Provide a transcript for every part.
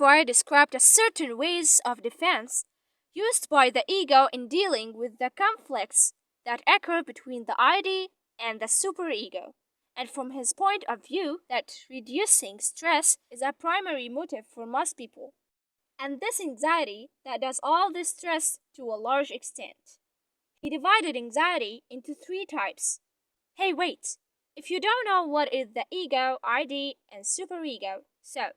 Freud described a certain ways of defense used by the ego in dealing with the conflicts that occur between the id and the superego. And from his point of view, that reducing stress is a primary motive for most people. And this anxiety that does all this stress to a large extent. He divided anxiety into 3 types. Hey, wait! If you don't know what is the ego, id, and superego, so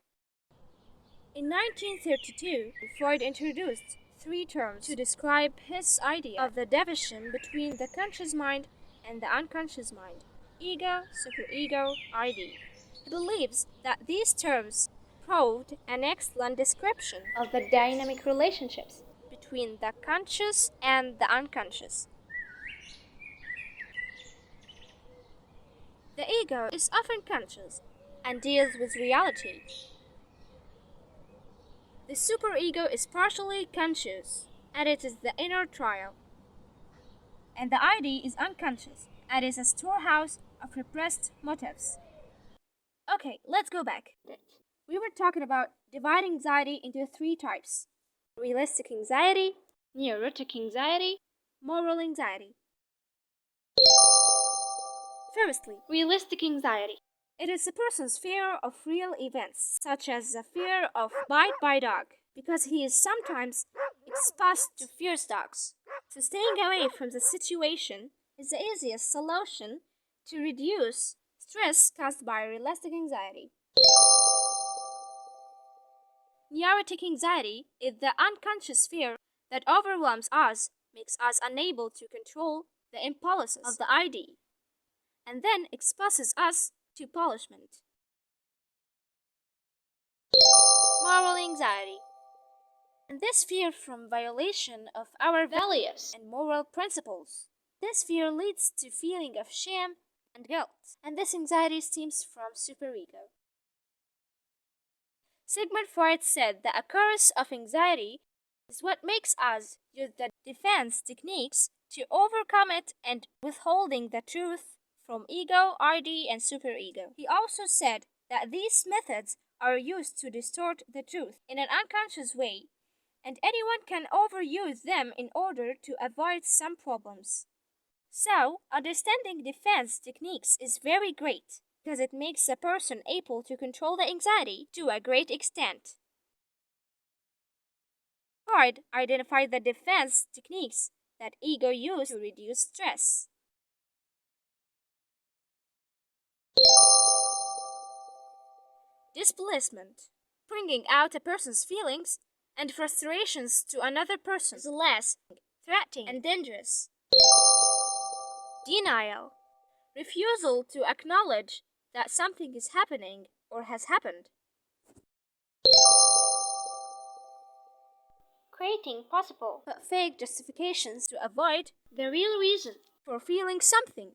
in 1932, Freud introduced 3 terms to describe his idea of the division between the conscious mind and the unconscious mind: ego, superego, id. He believes that these terms proved an excellent description of the dynamic relationships between the conscious and the unconscious. The ego is often conscious and deals with reality. The superego is partially conscious, and it is the inner trial. And the id is unconscious, and is a storehouse of repressed motives. Okay, let's go back. We were talking about dividing anxiety into 3 types: realistic anxiety, neurotic anxiety, moral anxiety. Firstly, realistic anxiety. It is a person's fear of real events, such as the fear of bite by dog, because he is sometimes exposed to fierce dogs. So staying away from the situation is the easiest solution to reduce stress caused by realistic anxiety. Neurotic anxiety is the unconscious fear that overwhelms us, makes us unable to control the impulses of the id, and then exposes us to punishment. Moral anxiety. And this fear from violation of our values and moral principles. This fear leads to feeling of shame and guilt, and this anxiety stems from superego. Sigmund Freud said the occurrence of anxiety is what makes us use the defense techniques to overcome it and withholding the truth from ego, id, and superego. He also said that these methods are used to distort the truth in an unconscious way, and anyone can overuse them in order to avoid some problems. So, understanding defense techniques is very great because it makes a person able to control the anxiety to a great extent. Freud identified the defense techniques that ego used to reduce stress. Displacement. Bringing out a person's feelings and frustrations to another person is less threatening and dangerous. Denial. Refusal to acknowledge that something is happening or has happened. Creating possible but fake justifications to avoid the real reason for feeling something.